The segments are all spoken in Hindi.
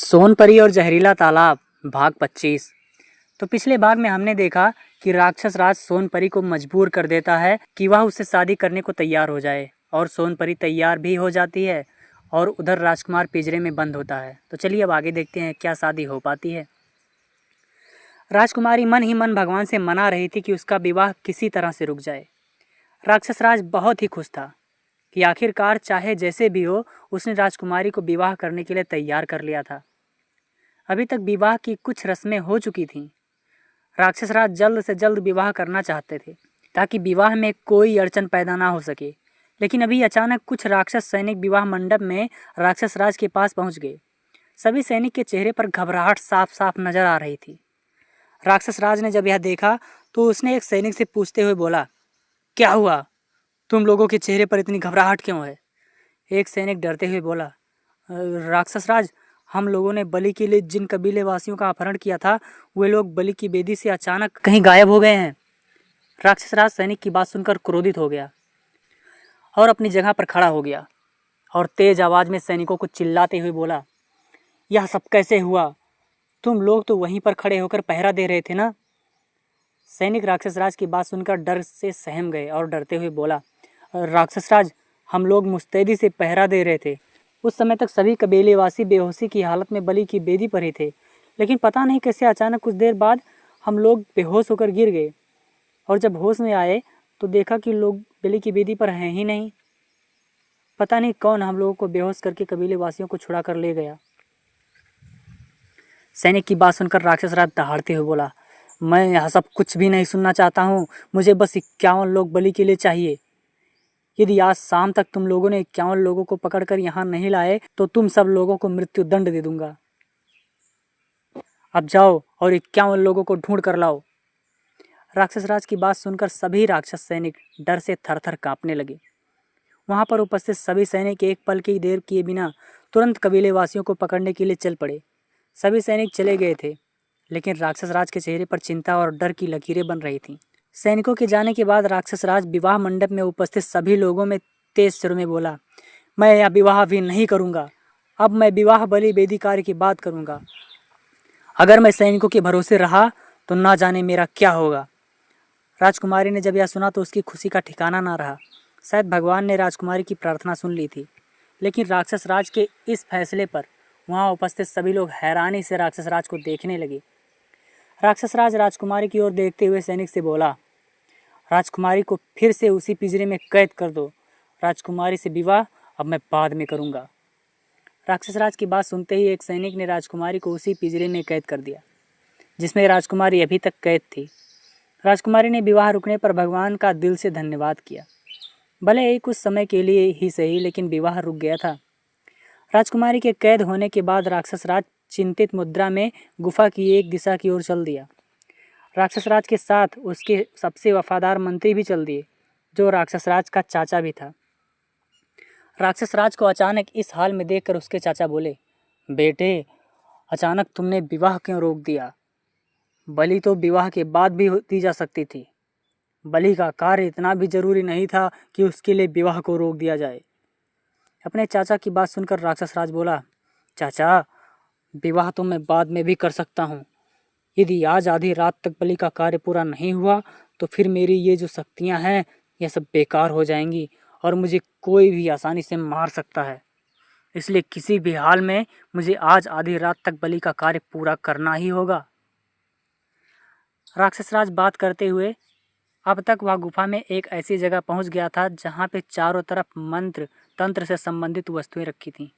सोनपरी और जहरीला तालाब भाग 25। तो पिछले भाग में हमने देखा कि राक्षस राज सोनपरी को मजबूर कर देता है कि वह उससे शादी करने को तैयार हो जाए और सोनपरी तैयार भी हो जाती है और उधर राजकुमार पिंजरे में बंद होता है। तो चलिए अब आगे देखते हैं क्या शादी हो पाती है। राजकुमारी मन ही मन भगवान से मना रही थी कि उसका विवाह किसी तरह से रुक जाए। राक्षस राज बहुत ही खुश था कि आखिरकार चाहे जैसे भी हो उसने राजकुमारी को विवाह करने के लिए तैयार कर लिया था। अभी तक विवाह की कुछ रस्में हो चुकी थीं। राक्षस राज जल्द से जल्द विवाह करना चाहते थे ताकि विवाह में कोई अड़चन पैदा ना हो सके। लेकिन अभी अचानक कुछ राक्षस सैनिक विवाह मंडप में राक्षस राज के पास पहुंच गए। सभी सैनिक के चेहरे पर घबराहट साफ साफ नजर आ रही थी। राक्षस राज ने जब यह देखा तो उसने एक सैनिक से पूछते हुए बोला, क्या हुआ? तुम लोगों के चेहरे पर इतनी घबराहट क्यों है? एक सैनिक डरते हुए बोला, राक्षस राज, हम लोगों ने बलि के लिए जिन कबीले वासियों का अपहरण किया था वे लोग बलि की बेदी से अचानक कहीं गायब हो गए हैं। राक्षस राज सैनिक की बात सुनकर क्रोधित हो गया और अपनी जगह पर खड़ा हो गया और तेज आवाज में सैनिकों को चिल्लाते हुए बोला, यह सब कैसे हुआ? तुम लोग तो वहीं पर खड़े होकर पहरा दे रहे थे ना? सैनिक राक्षस राज की बात सुनकर डर से सहम गए और डरते हुए बोला, राक्षस राज, हम लोग मुस्तैदी से पहरा दे रहे थे। उस समय तक सभी कबीलेवासी बेहोशी की हालत में बलि की बेदी पर ही थे, लेकिन पता नहीं कैसे अचानक कुछ देर बाद हम लोग बेहोश होकर गिर गए और जब होश में आए तो देखा कि लोग बलि की बेदी पर हैं ही नहीं। पता नहीं कौन हम लोगों को बेहोश करके कबीलेवासियों को छुड़ा कर ले गया। सैनिक की बात सुनकर राक्षस राज दहाड़ते हुए बोला, मैं यह सब कुछ भी नहीं सुनना चाहता हूँ। मुझे बस 51 लोग बलि के लिए चाहिए। यदि आज शाम तक तुम लोगों ने 51 लोगों को पकड़कर यहाँ नहीं लाए तो तुम सब लोगों को मृत्यु दंड दे दूंगा। अब जाओ और 51 लोगों को ढूंढ कर लाओ। राक्षस राज की बात सुनकर सभी राक्षस सैनिक डर से थर-थर कांपने लगे। वहां पर उपस्थित सभी सैनिक एक पल की देर किए बिना तुरंत कबीलेवासियों को पकड़ने के लिए चल पड़े। सभी सैनिक चले गए थे, लेकिन राक्षस राज के चेहरे पर चिंता और डर की लकीरें बन रही थीं। सैनिकों के जाने के बाद राक्षस राज विवाह मंडप में उपस्थित सभी लोगों में तेज सुर में बोला, मैं यह विवाह भी नहीं करूंगा। अब मैं विवाह बलि बेदी कार्य की बात करूंगा। अगर मैं सैनिकों के भरोसे रहा तो ना जाने मेरा क्या होगा। राजकुमारी ने जब यह सुना तो उसकी खुशी का ठिकाना ना रहा। शायद भगवान ने राजकुमारी की प्रार्थना सुन ली थी। लेकिन राक्षस राज के इस फैसले पर वहां उपस्थित सभी लोग हैरानी से राक्षस राज को देखने लगे। राक्षस राज राजकुमारी की ओर देखते हुए सैनिक से बोला, राजकुमारी को फिर से उसी पिंजरे में कैद कर दो। राजकुमारी से विवाह अब मैं बाद में करूंगा। राक्षस राज की बात सुनते ही एक सैनिक ने राजकुमारी को उसी पिंजरे में कैद कर दिया जिसमें राजकुमारी अभी तक कैद थी। राजकुमारी ने विवाह रुकने पर भगवान का दिल से धन्यवाद किया। भले ही कुछ समय के लिए ही सही, लेकिन विवाह रुक गया था। राजकुमारी के कैद होने के बाद राक्षस राज चिंतित मुद्रा में गुफा की एक दिशा की ओर चल दिया। राक्षस राज के साथ उसके सबसे वफादार मंत्री भी चल दिए, जो राक्षस राज का चाचा भी था। राक्षस राज को अचानक इस हाल में देखकर उसके चाचा बोले, बेटे, अचानक तुमने विवाह क्यों रोक दिया? बलि तो विवाह के बाद भी दी जा सकती थी। बलि का कार्य इतना भी जरूरी नहीं था कि उसके लिए विवाह को रोक दिया जाए। अपने चाचा की बात सुनकर राक्षस राज बोला, चाचा, विवाह तो मैं बाद में भी कर सकता हूँ। यदि आज आधी रात तक बलि का कार्य पूरा नहीं हुआ तो फिर मेरी ये जो शक्तियाँ हैं यह सब बेकार हो जाएंगी और मुझे कोई भी आसानी से मार सकता है। इसलिए किसी भी हाल में मुझे आज आधी रात तक बलि का कार्य पूरा करना ही होगा। राक्षस राज बात करते हुए अब तक वह गुफा में एक ऐसी जगह पहुंच गया था जहां पे चारों तरफ मंत्र तंत्र से संबंधित वस्तुएं रखी थीं।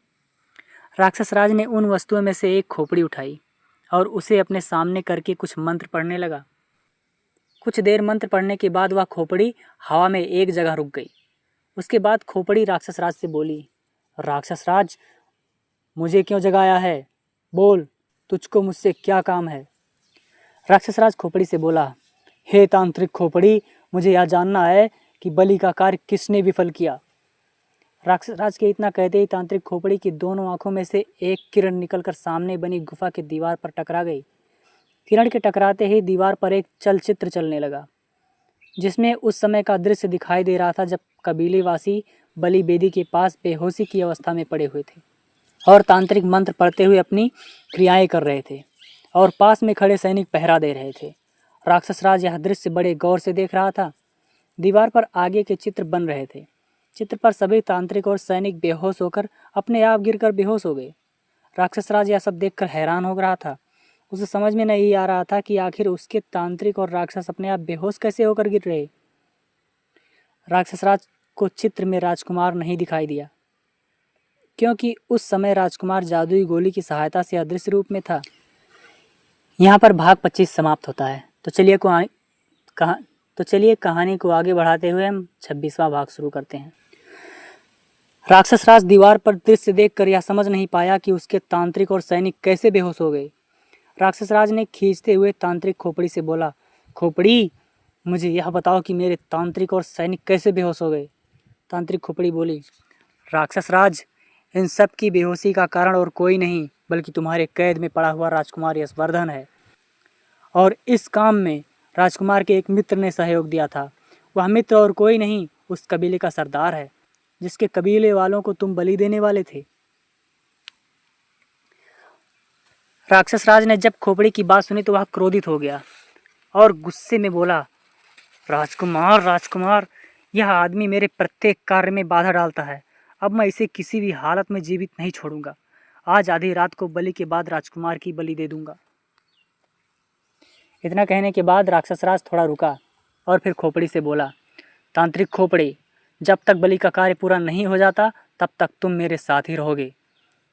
राक्षस राज ने उन वस्तुओं में से एक खोपड़ी उठाई और उसे अपने सामने करके कुछ मंत्र पढ़ने लगा। कुछ देर मंत्र पढ़ने के बाद वह खोपड़ी हवा में एक जगह रुक गई। उसके बाद खोपड़ी राक्षस राज से बोली, राक्षस राज, मुझे क्यों जगाया है? बोल, तुझको मुझसे क्या काम है? राक्षस राज खोपड़ी से बोला, हे तांत्रिक खोपड़ी, मुझे यह जानना है कि बलि का कार्य किसने विफल किया। राक्षस राज के इतना कहते ही तांत्रिक खोपड़ी की दोनों आंखों में से एक किरण निकलकर सामने बनी गुफा की दीवार पर टकरा गई। किरण के टकराते ही दीवार पर एक चलचित्र चलने लगा, जिसमें उस समय का दृश्य दिखाई दे रहा था जब कबीलेवासी बलि बेदी के पास बेहोशी की अवस्था में पड़े हुए थे। और तांत्रिक मंत्र पढ़ते हुए अपनी क्रियाएं कर रहे थे और पास में खड़े सैनिक पहरा दे रहे थे। राक्षस राज यह दृश्य बड़े गौर से देख रहा था। दीवार पर आगे के चित्र बन रहे थे। चित्र पर सभी तांत्रिक और सैनिक बेहोश होकर अपने आप गिरकर बेहोश हो गए। राक्षस राज यह सब देखकर हैरान हो रहा था। उसे समझ में नहीं आ रहा था कि आखिर उसके तांत्रिक और राक्षस अपने आप बेहोश कैसे होकर गिर रहे। राक्षस राज को चित्र में राजकुमार नहीं दिखाई दिया, क्योंकि उस समय राजकुमार जादुई गोली की सहायता से अदृश्य रूप में था। यहाँ पर भाग 25 समाप्त होता है। तो चलिए कहानी को आगे बढ़ाते हुए हम 26वां भाग शुरू करते हैं। राक्षस राज दीवार पर दृश्य देखकर यह समझ नहीं पाया कि उसके तांत्रिक और सैनिक कैसे बेहोश हो गए। राक्षस राज ने खींचते हुए तांत्रिक खोपड़ी से बोला, खोपड़ी, मुझे यह बताओ कि मेरे तांत्रिक और सैनिक कैसे बेहोश हो गए। तांत्रिक खोपड़ी बोली, राक्षस राज, इन सब की बेहोशी का कारण और कोई नहीं बल्कि तुम्हारे कैद में पड़ा हुआ राजकुमार यशवर्धन है। और इस काम में राजकुमार के एक मित्र ने सहयोग दिया था। वह मित्र और कोई नहीं, उस कबीले का सरदार है जिसके कबीले वालों को तुम बलि देने वाले थे। राक्षस राज ने जब खोपड़ी की बात सुनी तो वह क्रोधित हो गया और गुस्से में बोला, राजकुमार, राजकुमार, यह आदमी मेरे प्रत्येक कार्य में बाधा डालता है। अब मैं इसे किसी भी हालत में जीवित नहीं छोड़ूंगा। आज आधी रात को बलि के बाद राजकुमार की बलि दे दूंगा। इतना कहने के बाद राक्षस राज थोड़ा रुका और फिर खोपड़ी से बोला, तांत्रिक खोपड़ी, जब तक बलि का कार्य पूरा नहीं हो जाता तब तक तुम मेरे साथ ही रहोगे।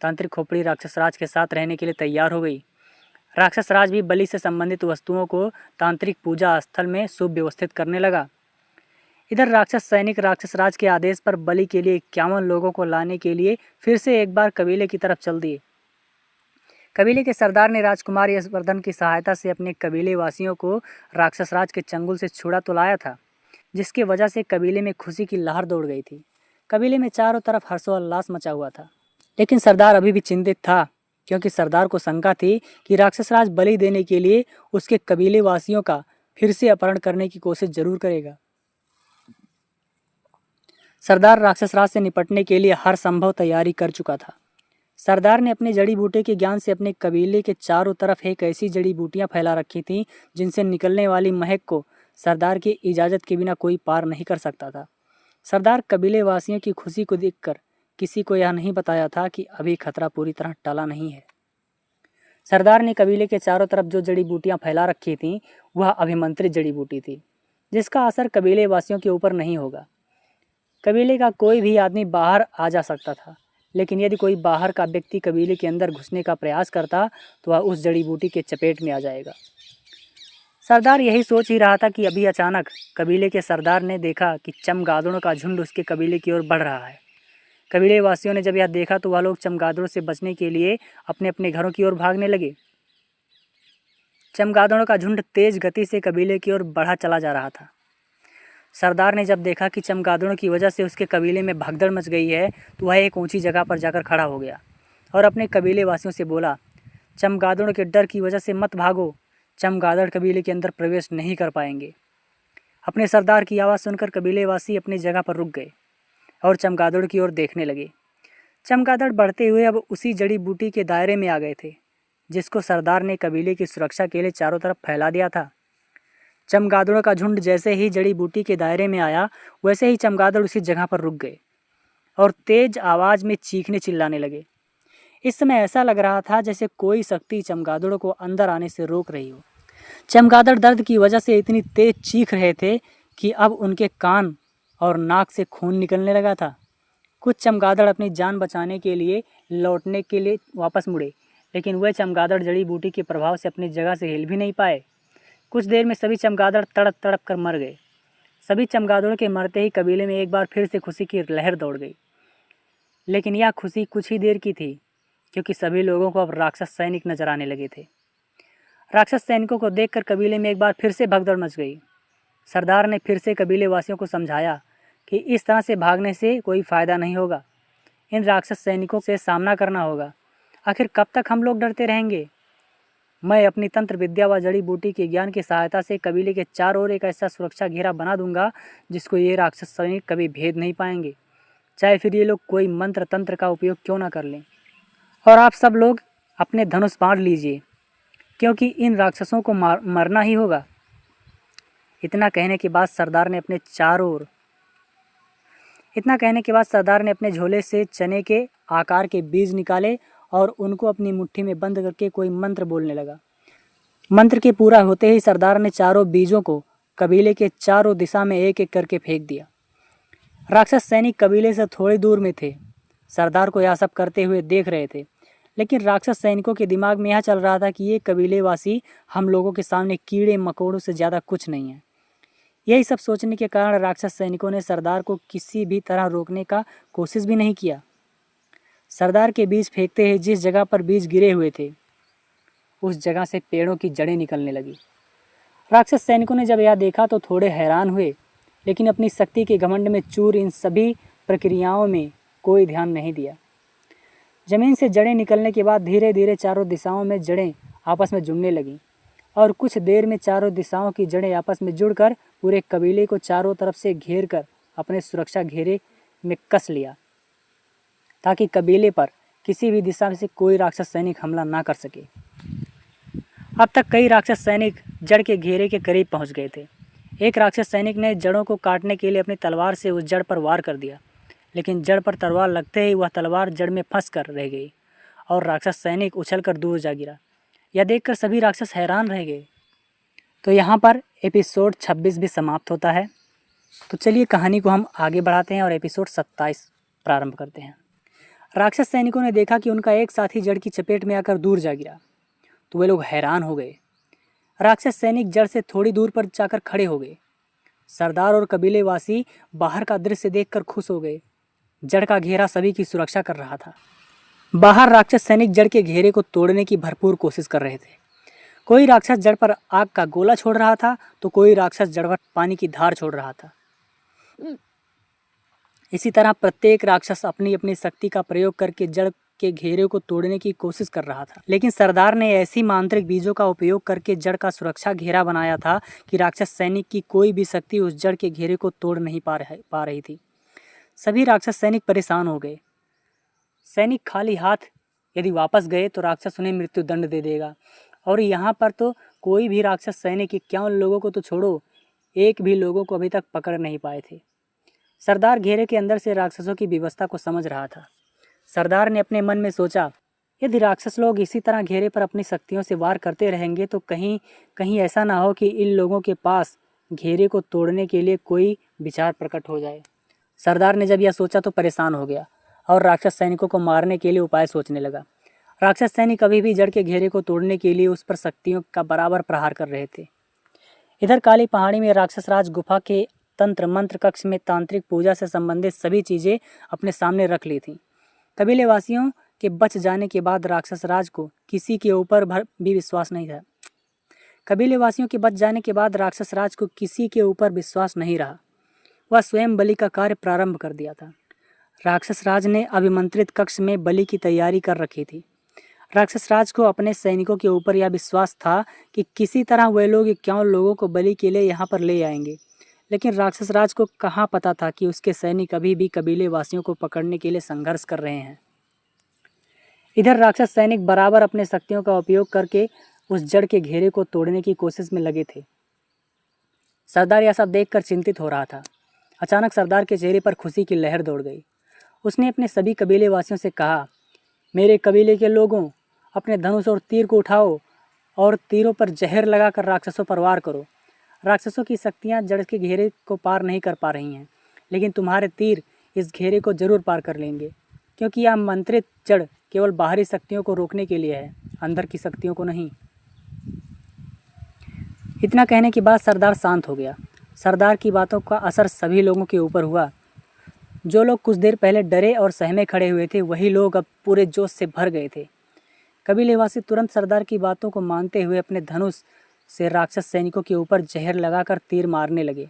तांत्रिक खोपड़ी राक्षस राज के साथ रहने के लिए तैयार हो गई। राक्षस राज भी बलि से संबंधित वस्तुओं को तांत्रिक पूजा स्थल में सुव्यवस्थित करने लगा। इधर राक्षस सैनिक राक्षस राज के आदेश पर बलि के लिए 51 लोगों को लाने के लिए फिर से एक बार कबीले की तरफ चल दिए। कबीले के सरदार ने राजकुमार यशवर्धन की सहायता से अपने कबीले वासियों को राक्षस राज के चंगुल से छुड़ा तो लाया था, जिसकी वजह से कबीले में खुशी की लहर दौड़ गई थी। कबीले में चारों तरफ हर्षोल्लास मचा हुआ था। लेकिन सरदार अभी भी चिंतित था, क्योंकि सरदार को शंका थी कि राक्षस राज बलि देने के लिए उसके कबीले वासियों का फिर से अपहरण करने की कोशिश जरूर करेगा। सरदार राक्षस राज से निपटने के लिए हर संभव तैयारी कर चुका था। सरदार ने अपने जड़ी बूटी के ज्ञान से अपने कबीले के चारों तरफ एक ऐसी जड़ी बूटियां फैला रखी थीं जिनसे निकलने वाली महक को सरदार की इजाज़त के बिना कोई पार नहीं कर सकता था। सरदार कबीले वासियों की खुशी को देखकर किसी को यह नहीं बताया था कि अभी खतरा पूरी तरह टला नहीं है। सरदार ने कबीले के चारों तरफ जो जड़ी बूटियां फैला रखी थीं वह अभिमंत्रित जड़ी बूटी थी, जिसका असर कबीले वासियों के ऊपर नहीं होगा। कबीले का कोई भी आदमी बाहर आ जा सकता था, लेकिन यदि कोई बाहर का व्यक्ति कबीले के अंदर घुसने का प्रयास करता तो वह उस जड़ी बूटी के चपेट में आ जाएगा। सरदार यही सोच ही रहा था कि अभी अचानक कबीले के सरदार ने देखा कि चमगादड़ों का झुंड उसके कबीले की ओर बढ़ रहा है। कबीले वासियों ने जब यह देखा तो वह लोग चमगादड़ों से बचने के लिए अपने अपने घरों की ओर भागने लगे। चमगादड़ों का झुंड तेज गति से कबीले की ओर बढ़ा चला जा रहा था। सरदार ने जब देखा कि चमगादड़ों की वजह से उसके कबीले में भगदड़ मच गई है तो वह एक ऊंची जगह पर जाकर खड़ा हो गया और अपने कबीले वासियों से बोला, चमगादड़ों के डर की वजह से मत भागो, चमगादड़ कबीले के अंदर प्रवेश नहीं कर पाएंगे। अपने सरदार की आवाज़ सुनकर कबीले वासी अपनी जगह पर रुक गए और चमगादड़ की ओर देखने लगे। चमगादड़ बढ़ते हुए अब उसी जड़ी बूटी के दायरे में आ गए थे जिसको सरदार ने कबीले की सुरक्षा के लिए चारों तरफ फैला दिया था। चमगादड़ों का झुंड जैसे ही जड़ी बूटी के दायरे में आया वैसे ही चमगादड़ उसी जगह पर रुक गए और तेज आवाज़ में चीखने चिल्लाने लगे। इस समय ऐसा लग रहा था जैसे कोई शक्ति चमगादड़ों को अंदर आने से रोक रही हो। चमगादड़ दर्द की वजह से इतनी तेज चीख रहे थे कि अब उनके कान और नाक से खून निकलने लगा था। कुछ चमगादड़ अपनी जान बचाने के लिए लौटने के लिए वापस मुड़े, लेकिन वह चमगादड़ जड़ी बूटी के प्रभाव से अपनी जगह से हिल भी नहीं पाए। कुछ देर में सभी चमगादड़ तड़प तड़प कर मर गए। सभी चमगादड़ों के मरते ही कबीले में एक बार फिर से खुशी की लहर दौड़ गई। लेकिन यह खुशी कुछ ही देर की थी, क्योंकि सभी लोगों को अब राक्षस सैनिक नजर आने लगे थे। राक्षस सैनिकों को देखकर कबीले में एक बार फिर से भगदड़ मच गई। सरदार ने फिर से कबीले वासियों को समझाया कि इस तरह से भागने से कोई फ़ायदा नहीं होगा। इन राक्षस सैनिकों से सामना करना होगा। आखिर कब तक हम लोग डरते रहेंगे? मैं अपनी तंत्र विद्या व जड़ी बूटी के ज्ञान की सहायता से कबीले के चारों ओर एक ऐसा सुरक्षा घेरा बना दूंगा जिसको ये राक्षस सैनिक कभी भेद नहीं पाएंगे, चाहे फिर ये लोग कोई मंत्र तंत्र का उपयोग क्यों ना कर लें। और आप सब लोग अपने धनुष बांध लीजिए, क्योंकि इन राक्षसों को मरना ही होगा। इतना कहने के बाद सरदार ने अपने झोले से चने के आकार के बीज निकाले और उनको अपनी मुट्ठी में बंद करके कोई मंत्र बोलने लगा। मंत्र के पूरा होते ही सरदार ने चारों बीजों को कबीले के चारों दिशा में एक एक करके फेंक दिया। राक्षस सैनिक कबीले से थोड़ी दूर में थे। सरदार को यह सब करते हुए देख रहे थे, लेकिन राक्षस सैनिकों के दिमाग में यह चल रहा था कि ये कबीलेवासी हम लोगों के सामने कीड़े मकोड़ों से ज़्यादा कुछ नहीं है। यही सब सोचने के कारण राक्षस सैनिकों ने सरदार को किसी भी तरह रोकने का कोशिश भी नहीं किया। सरदार के बीज फेंकते ही जिस जगह पर बीज गिरे हुए थे उस जगह से पेड़ों की जड़ें निकलने लगी। राक्षस सैनिकों ने जब यह देखा तो थोड़े हैरान हुए, लेकिन अपनी शक्ति के घमंड में चूर इन सभी प्रक्रियाओं में कोई ध्यान नहीं दिया। जमीन से जड़ें निकलने के बाद धीरे धीरे चारों दिशाओं में जड़ें आपस में जुड़ने लगीं और कुछ देर में चारों दिशाओं की जड़ें आपस में जुड़कर पूरे कबीले को चारों तरफ से घेर कर अपने सुरक्षा घेरे में कस लिया, ताकि कबीले पर किसी भी दिशा से कोई राक्षस सैनिक हमला ना कर सके। अब तक कई राक्षस सैनिक जड़ के घेरे के करीब पहुंच गए थे। एक राक्षस सैनिक ने जड़ों को काटने के लिए अपनी तलवार से उस जड़ पर वार कर दिया, लेकिन जड़ पर तलवार लगते ही वह तलवार जड़ में फंस कर रह गई और राक्षस सैनिक उछलकर दूर जा गिरा। यह देखकर सभी राक्षस हैरान रह गए। तो यहाँ पर एपिसोड 26 भी समाप्त होता है। तो चलिए कहानी को हम आगे बढ़ाते हैं और एपिसोड 27 प्रारंभ करते हैं। राक्षस सैनिकों ने देखा कि उनका एक साथी जड़ की चपेट में आकर दूर जा गिरा, तो वे लोग हैरान हो गए। राक्षस सैनिक जड़ से थोड़ी दूर पर जाकर खड़े हो गए। सरदार और कबीलेवासी बाहर का दृश्य देखकर खुश हो गए। जड़ का घेरा सभी की सुरक्षा कर रहा था। बाहर राक्षस सैनिक जड़ के घेरे को तोड़ने की भरपूर कोशिश कर रहे थे। कोई राक्षस जड़ पर आग का गोला छोड़ रहा था, तो कोई राक्षस जड़ पर पानी की धार छोड़ रहा था। इसी तरह प्रत्येक राक्षस अपनी अपनी शक्ति का प्रयोग करके जड़ के घेरे को तोड़ने की कोशिश कर रहा था। लेकिन सरदार ने ऐसी मांत्रिक बीजों का उपयोग करके जड़ का सुरक्षा घेरा बनाया था कि राक्षस सैनिक की कोई भी शक्ति उस जड़ के घेरे को तोड़ नहीं पा रही थी। सभी राक्षस सैनिक परेशान हो गए। सैनिक खाली हाथ यदि वापस गए तो राक्षस उन्हें मृत्यु दंड दे देगा, और यहाँ पर तो कोई भी राक्षस सैनिक 51 लोगों को तो छोड़ो, एक भी लोगों को अभी तक पकड़ नहीं पाए थे। सरदार घेरे के अंदर से राक्षसों की व्यवस्था को समझ रहा था। सरदार ने अपने मन में सोचा, यदि राक्षस लोग इसी तरह घेरे पर अपनी शक्तियों से वार करते रहेंगे तो कहीं ऐसा ना हो कि इन लोगों के पास घेरे को तोड़ने के लिए कोई विचार प्रकट हो जाए। सरदार ने जब यह सोचा तो परेशान हो गया और राक्षस सैनिकों को मारने के लिए उपाय सोचने लगा। राक्षस सैनिक अभी भी जड़ के घेरे को तोड़ने के लिए उस पर शक्तियों का बराबर प्रहार कर रहे थे। इधर काली पहाड़ी में राक्षस राज गुफा के तंत्र मंत्र कक्ष में तांत्रिक पूजा से संबंधित सभी चीज़ें अपने सामने रख ली थीं। कबीलेवासियों के बच जाने के बाद राक्षस राज को किसी के ऊपर भी विश्वास नहीं था। कबीलेवासियों के बच जाने के बाद राक्षस राज को किसी के ऊपर विश्वास नहीं रहा। वह स्वयं बलि का कार्य प्रारंभ कर दिया था। राक्षस राज ने अभिमंत्रित कक्ष में बलि की तैयारी कर रखी थी। राक्षस राज को अपने सैनिकों के ऊपर यह विश्वास था कि किसी तरह वे लोग 51 लोगों को बलि के लिए यहाँ पर ले आएंगे, लेकिन राक्षस राज को कहाँ पता था कि उसके सैनिक अभी भी कबीलेवासियों को पकड़ने के लिए संघर्ष कर रहे हैं। इधर राक्षस सैनिक बराबर अपने शक्तियों का उपयोग करके उस जड़ के घेरे को तोड़ने की कोशिश में लगे थे। सरदार यह सब देखकर चिंतित हो रहा था। अचानक सरदार के चेहरे पर खुशी की लहर दौड़ गई। उसने अपने सभी कबीलेवासियों से कहा, मेरे कबीले के लोगों, अपने धनुष और तीर को उठाओ और तीरों पर जहर लगाकर राक्षसों पर वार करो। राक्षसों की शक्तियाँ जड़ के घेरे को पार नहीं कर पा रही हैं, लेकिन तुम्हारे तीर इस घेरे को जरूर पार कर लेंगे, क्योंकि यह मंत्रित जड़ केवल बाहरी शक्तियों को रोकने के लिए है, अंदर की शक्तियों को नहीं। इतना कहने के बाद सरदार शांत हो गया। सरदार की बातों का असर सभी लोगों के ऊपर हुआ। जो लोग कुछ देर पहले डरे और सहमे खड़े हुए थे, वही लोग अब पूरे जोश से भर गए थे। कबीलेवासी तुरंत सरदार की बातों को मानते हुए अपने धनुष से राक्षस सैनिकों के ऊपर जहर लगाकर तीर मारने लगे।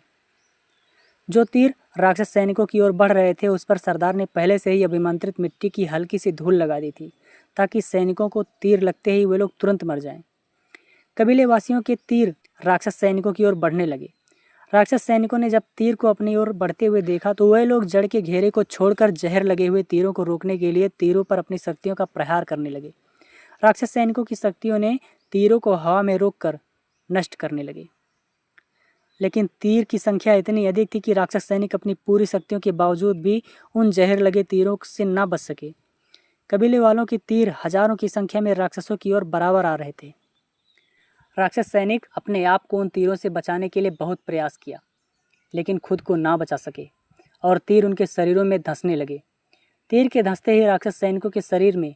जो तीर राक्षस सैनिकों की ओर बढ़ रहे थे, उस पर सरदार ने पहले से ही अभिमंत्रित मिट्टी की हल्की सी धूल लगा दी थी, ताकि सैनिकों को तीर लगते ही वे लोग तुरंत मर जाएं। कबीलेवासियों के तीर राक्षस सैनिकों की ओर बढ़ने लगे। राक्षस सैनिकों ने जब तीर को अपनी ओर बढ़ते हुए देखा तो वह लोग जड़ के घेरे को छोड़कर जहर लगे हुए तीरों को रोकने के लिए तीरों पर अपनी शक्तियों का प्रहार करने लगे। राक्षस सैनिकों की शक्तियों ने तीरों को हवा में रोककर नष्ट करने लगे, लेकिन तीर की संख्या इतनी अधिक थी कि राक्षस सैनिक अपनी पूरी शक्तियों के बावजूद भी उन जहर लगे तीरों से न बच सके। कबीले वालों के तीर हजारों की संख्या में राक्षसों की ओर बराबर आ रहे थे। राक्षस सैनिक अपने आप को उन तीरों से बचाने के लिए बहुत प्रयास किया, लेकिन खुद को ना बचा सके और तीर उनके शरीरों में धंसने लगे। तीर के धंसते ही राक्षस सैनिकों के शरीर में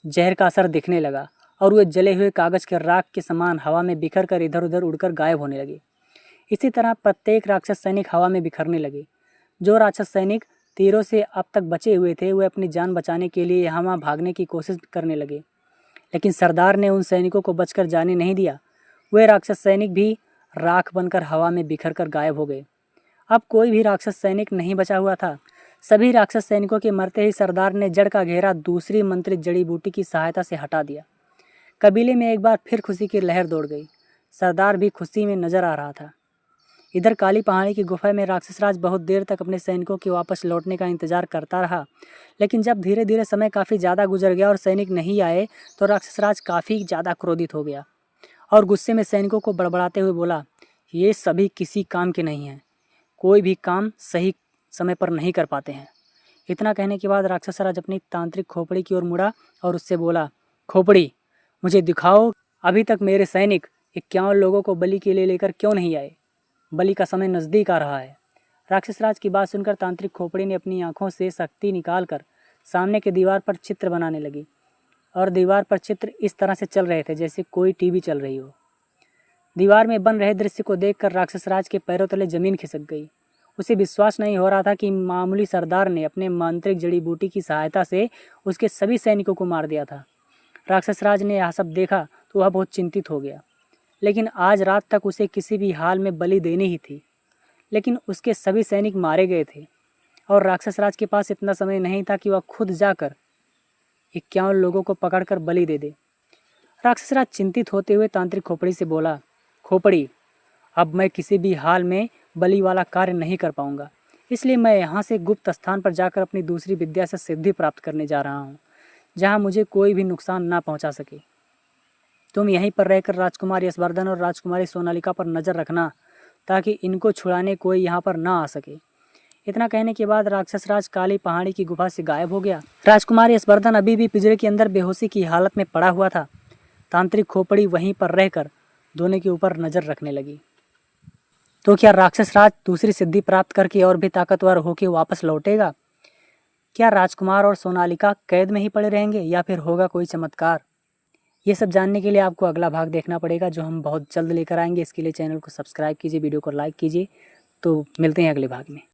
जहर का असर दिखने लगा और वे जले हुए कागज के राख के समान हवा में बिखर कर इधर उधर उड़कर गायब होने लगे। इसी तरह प्रत्येक राक्षस सैनिक हवा में बिखरने लगे। जो राक्षस सैनिक तीरों से अब तक बचे हुए थे वे अपनी जान बचाने के लिए यहाँ वहाँ भागने की कोशिश करने लगे, लेकिन सरदार ने उन सैनिकों को बचकर जाने नहीं दिया। वे राक्षस सैनिक भी राख बनकर हवा में बिखर कर गायब हो गए। अब कोई भी राक्षस सैनिक नहीं बचा हुआ था। सभी राक्षस सैनिकों के मरते ही सरदार ने जड़ का घेरा दूसरी मंत्रित जड़ी बूटी की सहायता से हटा दिया। कबीले में एक बार फिर खुशी की लहर दौड़ गई। सरदार भी खुशी में नजर आ रहा था। इधर काली पहाड़ी की गुफा में राक्षसराज बहुत देर तक अपने सैनिकों के वापस लौटने का इंतजार करता रहा, लेकिन जब धीरे धीरे समय काफ़ी ज़्यादा गुजर गया और सैनिक नहीं आए तो राक्षसराज काफ़ी ज़्यादा क्रोधित हो गया और गुस्से में सैनिकों को बड़बड़ाते हुए बोला, ये सभी किसी काम के नहीं हैं, कोई भी काम सही समय पर नहीं कर पाते हैं। इतना कहने के बाद राक्षसराज अपनी तांत्रिक खोपड़ी की ओर मुड़ा और उससे बोला, खोपड़ी, मुझे दिखाओ अभी तक मेरे सैनिक 51 लोगों को बलि के लिए लेकर क्यों नहीं आए। बलि का समय नज़दीक आ रहा है। राक्षसराज की बात सुनकर तांत्रिक खोपड़ी ने अपनी आंखों से शक्ति निकालकर सामने के दीवार पर चित्र बनाने लगी और दीवार पर चित्र इस तरह से चल रहे थे जैसे कोई टीवी चल रही हो। दीवार में बन रहे दृश्य को देखकर राक्षसराज के पैरों तले जमीन खिसक गई। उसे विश्वास नहीं हो रहा था कि मामूली सरदार ने अपने मांत्रिक जड़ी बूटी की सहायता से उसके सभी सैनिकों को मार दिया था। राक्षसराज ने यह सब देखा तो वह बहुत चिंतित हो गया, लेकिन आज रात तक उसे किसी भी हाल में बलि देनी ही थी। लेकिन उसके सभी सैनिक मारे गए थे और राक्षसराज के पास इतना समय नहीं था कि वह खुद जाकर 51 लोगों को पकड़कर बलि दे दे। राक्षसराज चिंतित होते हुए तांत्रिक खोपड़ी से बोला, खोपड़ी, अब मैं किसी भी हाल में बलि वाला कार्य नहीं कर पाऊंगा, इसलिए मैं यहाँ से गुप्त स्थान पर जाकर अपनी दूसरी विद्या से सिद्धि प्राप्त करने जा रहा हूँ, जहाँ मुझे कोई भी नुकसान ना पहुँचा सके। तुम यहीं पर रहकर राजकुमार यशवर्धन और राजकुमारी सोनालिका पर नज़र रखना, ताकि इनको छुड़ाने कोई यहाँ पर ना आ सके। इतना कहने के बाद राक्षसराज काली पहाड़ी की गुफा से गायब हो गया। राजकुमार यशवर्धन अभी भी पिंजरे के अंदर बेहोशी की हालत में पड़ा हुआ था। तांत्रिक खोपड़ी वहीं पर रहकर दोनों के ऊपर नज़र रखने लगी। तो क्या राक्षसराज दूसरी सिद्धि प्राप्त करके और भी ताकतवर होकर वापस लौटेगा? क्या राजकुमार और सोनालिका कैद में ही पड़े रहेंगे या फिर होगा कोई चमत्कार? ये सब जानने के लिए आपको अगला भाग देखना पड़ेगा, जो हम बहुत जल्द लेकर आएंगे। इसके लिए चैनल को सब्सक्राइब कीजिए, वीडियो को लाइक कीजिए। तो मिलते हैं अगले भाग में।